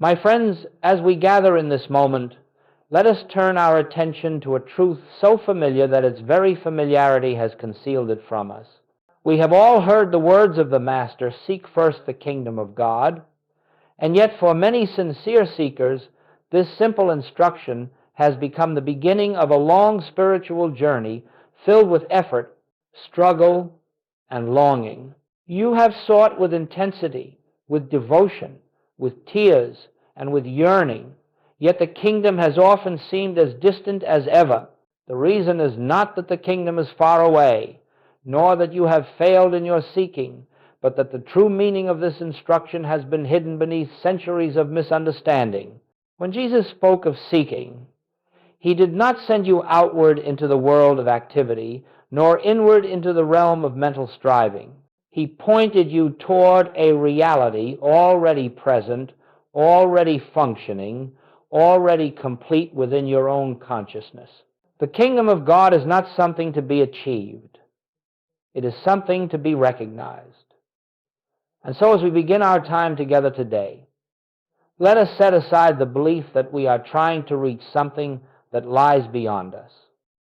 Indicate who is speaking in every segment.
Speaker 1: My friends, as we gather in this moment, let us turn our attention to a truth so familiar that its very familiarity has concealed it from us. We have all heard the words of the Master, "Seek first the kingdom of God," and yet for many sincere seekers, this simple instruction has become the beginning of a long spiritual journey filled with effort, struggle, and longing. You have sought with intensity, with devotion, with tears, and with yearning, yet the kingdom has often seemed as distant as ever. The reason is not that the kingdom is far away, nor that you have failed in your seeking, but that the true meaning of this instruction has been hidden beneath centuries of misunderstanding. When Jesus spoke of seeking, he did not send you outward into the world of activity, nor inward into the realm of mental striving. He pointed you toward a reality already present, already functioning, already complete within your own consciousness. The kingdom of God is not something to be achieved. It is something to be recognized. And so as we begin our time together today, let us set aside the belief that we are trying to reach something that lies beyond us.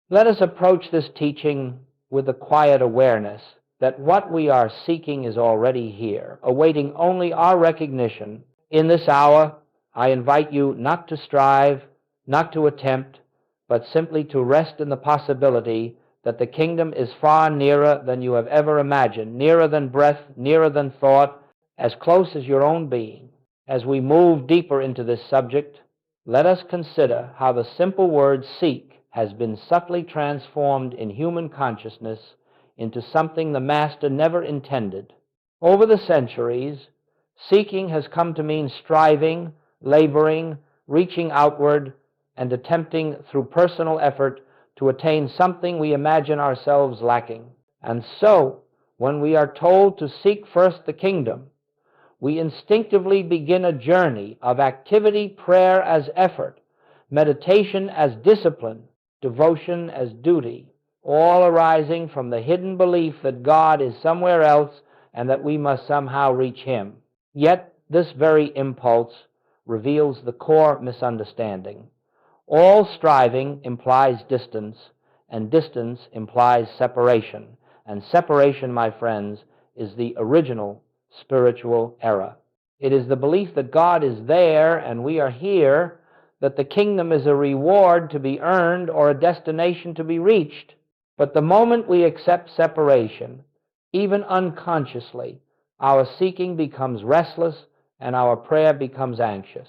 Speaker 1: Let us approach this teaching with the quiet awareness that what we are seeking is already here, awaiting only our recognition. In this hour, I invite you not to strive, not to attempt, but simply to rest in the possibility that the kingdom is far nearer than you have ever imagined, nearer than breath, nearer than thought, as close as your own being. As we move deeper into this subject, let us consider how the simple word seek has been subtly transformed in human consciousness into something the Master never intended. Over the centuries, seeking has come to mean striving, laboring, reaching outward, and attempting through personal effort to attain something we imagine ourselves lacking. And so, when we are told to seek first the kingdom, we instinctively begin a journey of activity, prayer as effort, meditation as discipline, devotion as duty, all arising from the hidden belief that God is somewhere else and that we must somehow reach Him. Yet this very impulse reveals the core misunderstanding. All striving implies distance, and distance implies separation. And separation, my friends, is the original spiritual error. It is the belief that God is there and we are here, that the kingdom is a reward to be earned or a destination to be reached. But the moment we accept separation, even unconsciously, our seeking becomes restless and our prayer becomes anxious.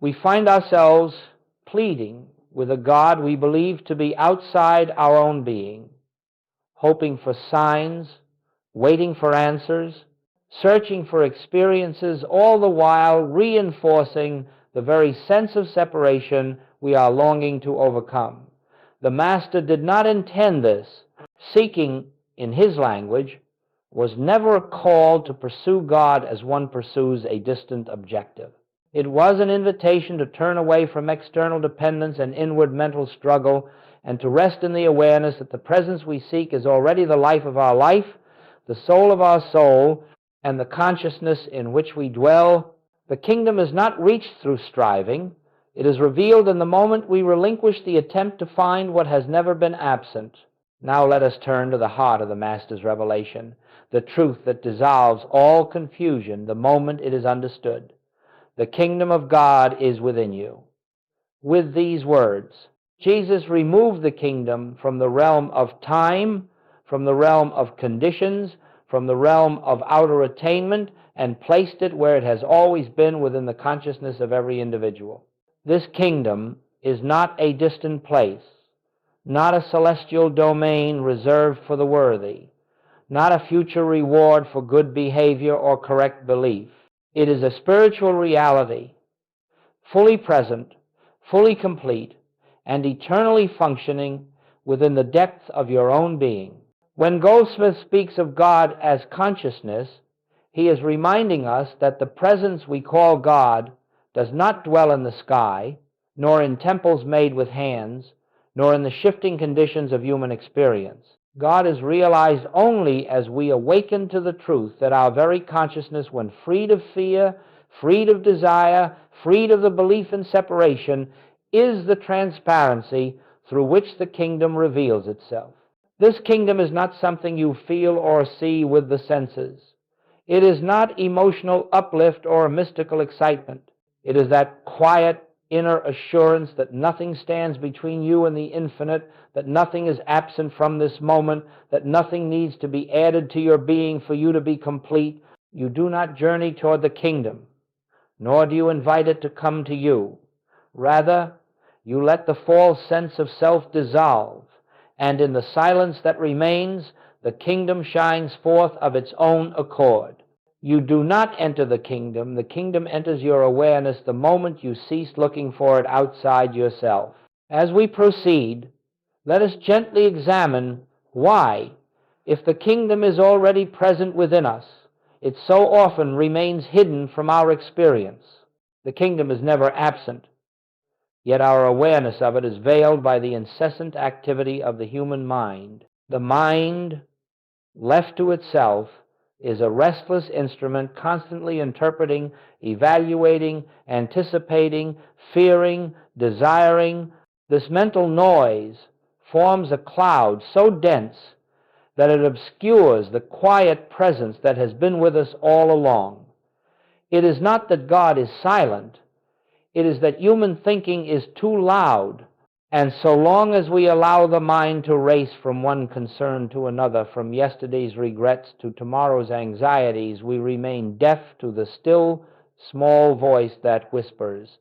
Speaker 1: We find ourselves pleading with a God we believe to be outside our own being, hoping for signs, waiting for answers, searching for experiences, all the while reinforcing the very sense of separation we are longing to overcome. The Master did not intend this. Seeking, in his language, was never a call to pursue God as one pursues a distant objective. It was an invitation to turn away from external dependence and inward mental struggle and to rest in the awareness that the presence we seek is already the life of our life, the soul of our soul, and the consciousness in which we dwell. The kingdom is not reached through striving. It is revealed in the moment we relinquish the attempt to find what has never been absent. Now let us turn to the heart of the Master's revelation, the truth that dissolves all confusion the moment it is understood. The kingdom of God is within you. With these words, Jesus removed the kingdom from the realm of time, from the realm of conditions, from the realm of outer attainment, and placed it where it has always been, within the consciousness of every individual. This kingdom is not a distant place, not a celestial domain reserved for the worthy, not a future reward for good behavior or correct belief. It is a spiritual reality, fully present, fully complete, and eternally functioning within the depths of your own being. When Goldsmith speaks of God as consciousness, he is reminding us that the presence we call God does not dwell in the sky, nor in temples made with hands, nor in the shifting conditions of human experience. God is realized only as we awaken to the truth that our very consciousness, when freed of fear, freed of desire, freed of the belief in separation, is the transparency through which the kingdom reveals itself. This kingdom is not something you feel or see with the senses. It is not emotional uplift or mystical excitement. It is that quiet inner assurance that nothing stands between you and the infinite, that nothing is absent from this moment, that nothing needs to be added to your being for you to be complete. You do not journey toward the kingdom, nor do you invite it to come to you. Rather, you let the false sense of self dissolve, and in the silence that remains, the kingdom shines forth of its own accord. You do not enter the kingdom enters your awareness the moment you cease looking for it outside yourself. As we proceed, let us gently examine why, if the kingdom is already present within us, it so often remains hidden from our experience. The kingdom is never absent, yet our awareness of it is veiled by the incessant activity of the human mind. The mind, left to itself, is a restless instrument constantly interpreting, evaluating, anticipating, fearing, desiring. This mental noise forms a cloud so dense that it obscures the quiet presence that has been with us all along. It is not that God is silent, it is that human thinking is too loud, and so long as we allow the mind to race from one concern to another, from yesterday's regrets to tomorrow's anxieties, we remain deaf to the still, small voice that whispers,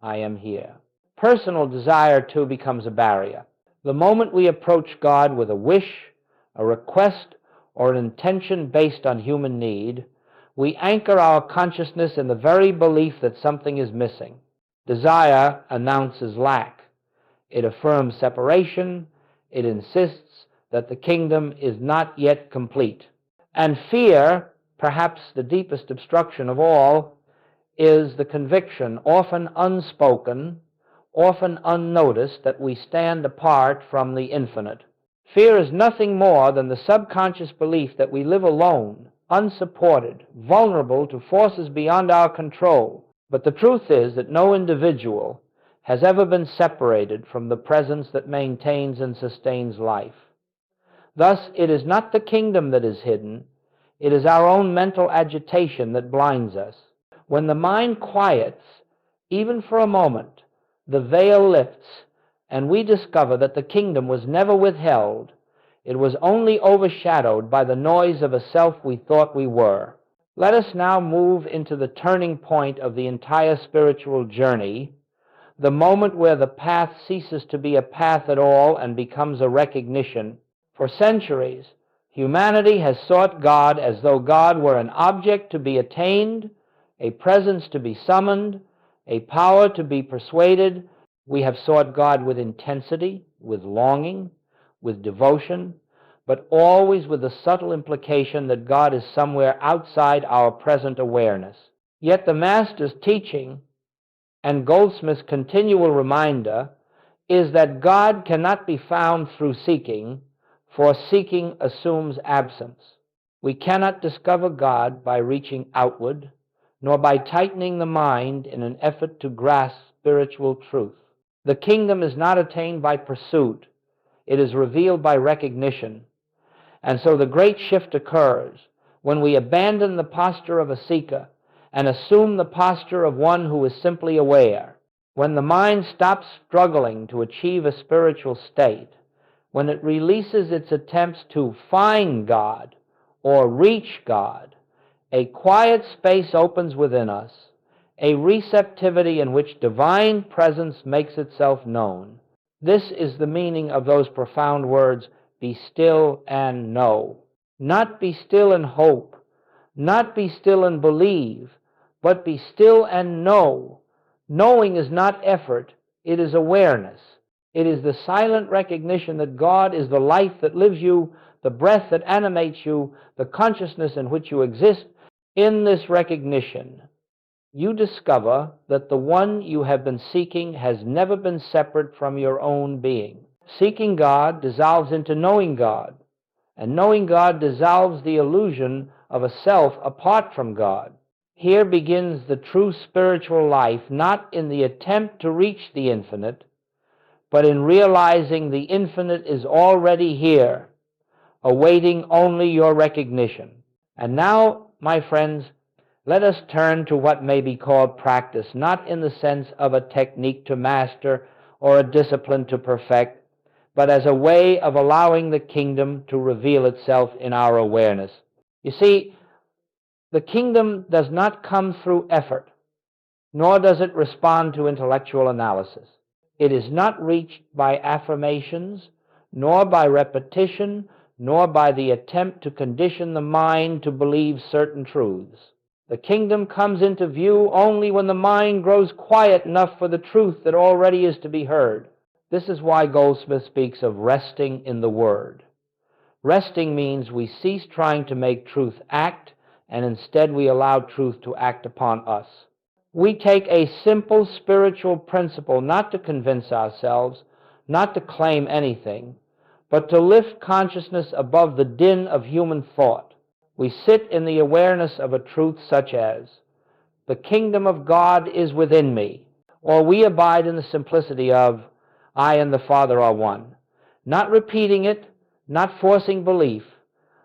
Speaker 1: "I am here." Personal desire, too, becomes a barrier. The moment we approach God with a wish, a request, or an intention based on human need, we anchor our consciousness in the very belief that something is missing. Desire announces lack. It affirms separation. It insists that the kingdom is not yet complete. And fear, perhaps the deepest obstruction of all, is the conviction, often unspoken, often unnoticed, that we stand apart from the infinite. Fear is nothing more than the subconscious belief that we live alone, unsupported, vulnerable to forces beyond our control. But the truth is that no individual has ever been separated from the presence that maintains and sustains life. Thus, it is not the kingdom that is hidden, it is our own mental agitation that blinds us. When the mind quiets, even for a moment, the veil lifts, and we discover that the kingdom was never withheld. It was only overshadowed by the noise of a self we thought we were. Let us now move into the turning point of the entire spiritual journey, the moment where the path ceases to be a path at all and becomes a recognition. For centuries, humanity has sought God as though God were an object to be attained, a presence to be summoned, a power to be persuaded. We have sought God with intensity, with longing, with devotion, but always with the subtle implication that God is somewhere outside our present awareness. Yet the Master's teaching and Goldsmith's continual reminder is that God cannot be found through seeking, for seeking assumes absence. We cannot discover God by reaching outward, nor by tightening the mind in an effort to grasp spiritual truth. The kingdom is not attained by pursuit, it is revealed by recognition. And so the great shift occurs when we abandon the posture of a seeker and assume the posture of one who is simply aware. When the mind stops struggling to achieve a spiritual state, when it releases its attempts to find God or reach God, a quiet space opens within us, a receptivity in which divine presence makes itself known. This is the meaning of those profound words, "Be still and know." Not be still and hope, not be still and believe, but be still and know. Knowing is not effort, it is awareness. It is the silent recognition that God is the life that lives you, the breath that animates you, the consciousness in which you exist. In this recognition, you discover that the one you have been seeking has never been separate from your own being. Seeking God dissolves into knowing God, and knowing God dissolves the illusion of a self apart from God. Here begins the true spiritual life, not in the attempt to reach the infinite, but in realizing the infinite is already here, awaiting only your recognition. And now, my friends, let us turn to what may be called practice, not in the sense of a technique to master or a discipline to perfect, but as a way of allowing the kingdom to reveal itself in our awareness. You see, the kingdom does not come through effort, nor does it respond to intellectual analysis. It is not reached by affirmations, nor by repetition, nor by the attempt to condition the mind to believe certain truths. The kingdom comes into view only when the mind grows quiet enough for the truth that already is to be heard. This is why Goldsmith speaks of resting in the Word. Resting means we cease trying to make truth act, and instead we allow truth to act upon us. We take a simple spiritual principle not to convince ourselves, not to claim anything, but to lift consciousness above the din of human thought. We sit in the awareness of a truth such as, "The kingdom of God is within me," or we abide in the simplicity of, "I and the Father are one," not repeating it, not forcing belief,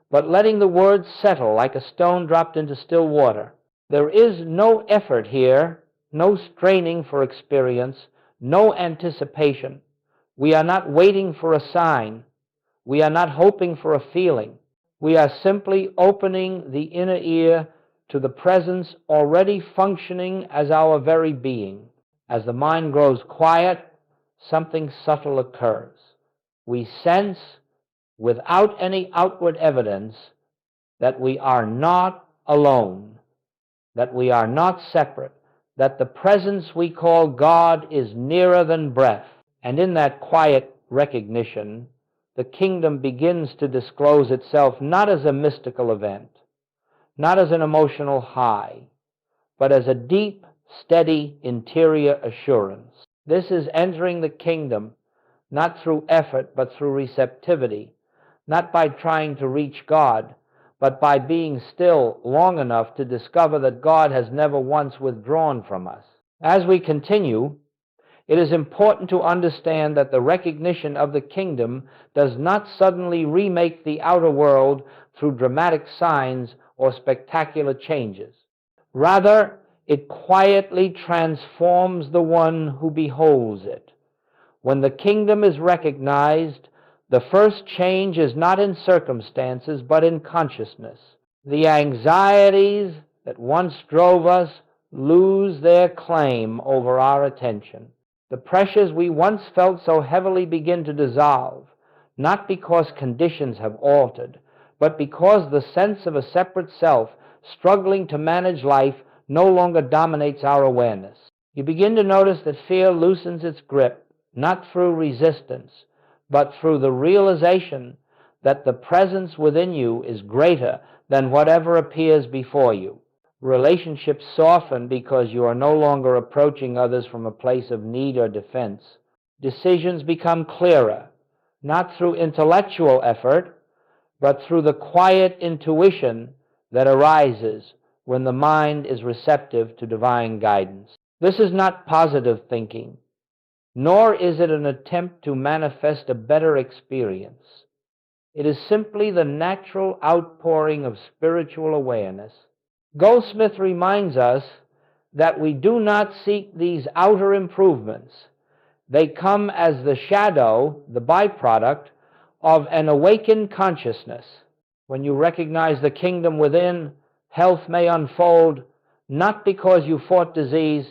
Speaker 1: but letting the words settle like a stone dropped into still water. There is no effort here, no straining for experience, no anticipation. We are not waiting for a sign. We are not hoping for a feeling. We are simply opening the inner ear to the presence already functioning as our very being. As the mind grows quiet, something subtle occurs. We sense, without any outward evidence, that we are not alone, that we are not separate, that the presence we call God is nearer than breath. And in that quiet recognition, the kingdom begins to disclose itself not as a mystical event, not as an emotional high, but as a deep, steady interior assurance. This is entering the kingdom not through effort, but through receptivity, not by trying to reach God, but by being still long enough to discover that God has never once withdrawn from us. As we continue, it is important to understand that the recognition of the kingdom does not suddenly remake the outer world through dramatic signs or spectacular changes. Rather, it quietly transforms the one who beholds it. When the kingdom is recognized, the first change is not in circumstances, but in consciousness. The anxieties that once drove us lose their claim over our attention. The pressures we once felt so heavily begin to dissolve, not because conditions have altered, but because the sense of a separate self struggling to manage life no longer dominates our awareness. You begin to notice that fear loosens its grip, not through resistance, but through the realization that the presence within you is greater than whatever appears before you. Relationships soften because you are no longer approaching others from a place of need or defense. Decisions become clearer, not through intellectual effort, but through the quiet intuition that arises when the mind is receptive to divine guidance. This is not positive thinking, nor is it an attempt to manifest a better experience. It is simply the natural outpouring of spiritual awareness. Goldsmith reminds us that we do not seek these outer improvements. They come as the shadow, the byproduct, of an awakened consciousness. When you recognize the kingdom within, health may unfold, not because you fought disease,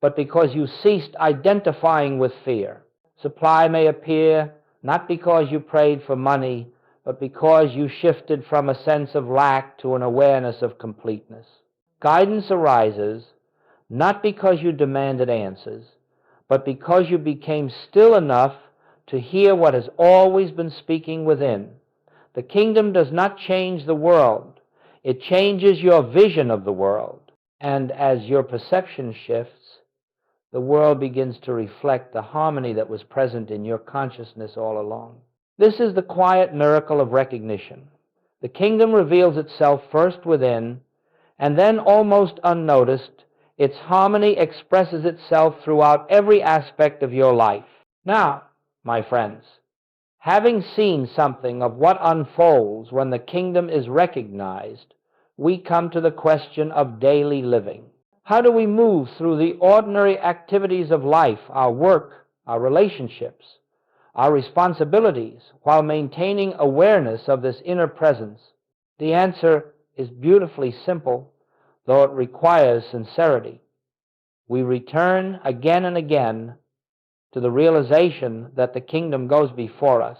Speaker 1: but because you ceased identifying with fear. Supply may appear, not because you prayed for money, but because you shifted from a sense of lack to an awareness of completeness. Guidance arises, not because you demanded answers, but because you became still enough to hear what has always been speaking within. The kingdom does not change the world. It changes your vision of the world. And as your perception shifts, the world begins to reflect the harmony that was present in your consciousness all along. This is the quiet miracle of recognition. The kingdom reveals itself first within, and then, almost unnoticed, its harmony expresses itself throughout every aspect of your life. Now, my friends, having seen something of what unfolds when the kingdom is recognized, we come to the question of daily living. How do we move through the ordinary activities of life, our work, our relationships, our responsibilities, while maintaining awareness of this inner presence? The answer is beautifully simple, though it requires sincerity. We return again and again to the realization that the kingdom goes before us,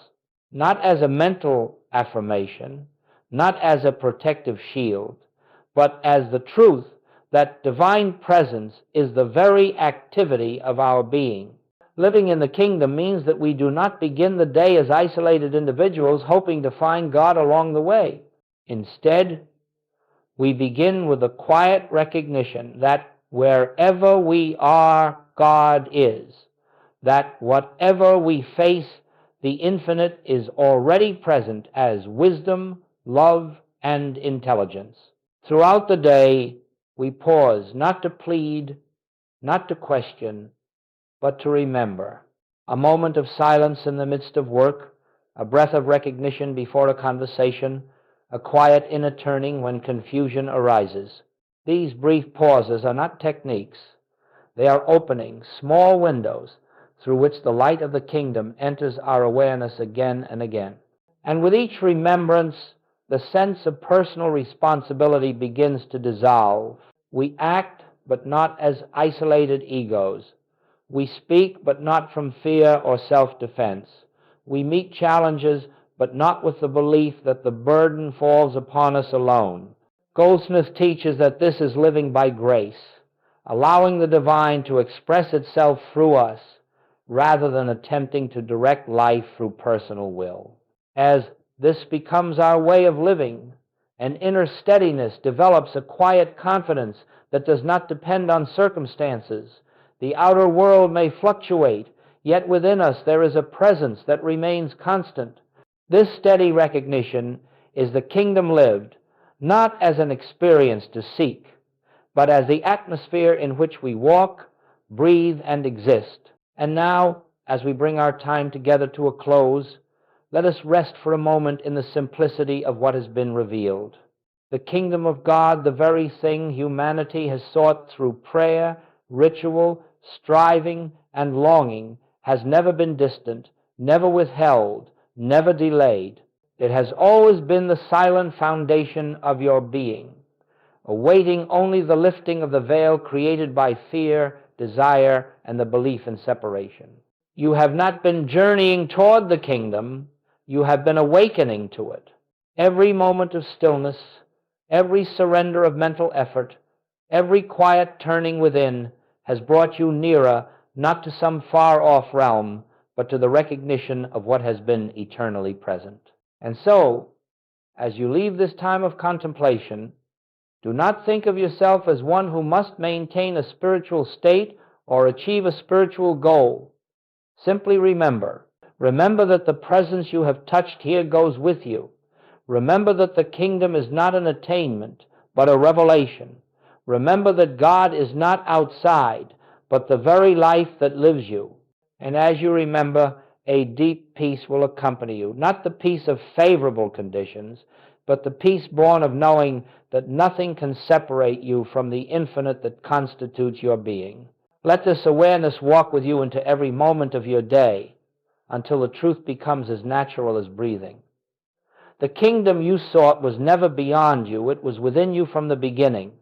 Speaker 1: not as a mental affirmation, not as a protective shield, but as the truth that divine presence is the very activity of our being. Living in the kingdom means that we do not begin the day as isolated individuals hoping to find God along the way. Instead, we begin with the quiet recognition that wherever we are, God is, that whatever we face, the infinite is already present as wisdom, love, and intelligence. Throughout the day, we pause not to plead, not to question, but to remember. A moment of silence in the midst of work, a breath of recognition before a conversation, a quiet inner turning when confusion arises. These brief pauses are not techniques. They are opening small windows through which the light of the kingdom enters our awareness again and again. And with each remembrance, the sense of personal responsibility begins to dissolve. We act, but not as isolated egos. We speak, but not from fear or self-defense. We meet challenges, but not with the belief that the burden falls upon us alone. Goldsmith teaches that this is living by grace, allowing the divine to express itself through us, rather than attempting to direct life through personal will. As this becomes our way of living, an inner steadiness develops, a quiet confidence that does not depend on circumstances. The outer world may fluctuate, yet within us there is a presence that remains constant. This steady recognition is the kingdom lived, not as an experience to seek, but as the atmosphere in which we walk, breathe, and exist. And now, as we bring our time together to a close, let us rest for a moment in the simplicity of what has been revealed. The kingdom of God, the very thing humanity has sought through prayer, ritual, striving, and longing, has never been distant, never withheld, never delayed. It has always been the silent foundation of your being, awaiting only the lifting of the veil created by fear, desire, and the belief in separation. You have not been journeying toward the kingdom, you have been awakening to it. Every moment of stillness, every surrender of mental effort, every quiet turning within has brought you nearer, not to some far-off realm, but to the recognition of what has been eternally present. And so, as you leave this time of contemplation, do not think of yourself as one who must maintain a spiritual state or achieve a spiritual goal. Simply remember that the presence you have touched here goes with you. Remember that the kingdom is not an attainment, but a revelation. Remember that God is not outside, but the very life that lives you. And as you remember, a deep peace will accompany you. Not the peace of favorable conditions, but the peace born of knowing that nothing can separate you from the infinite that constitutes your being. Let this awareness walk with you into every moment of your day until the truth becomes as natural as breathing. The kingdom you sought was never beyond you. It was within you from the beginning.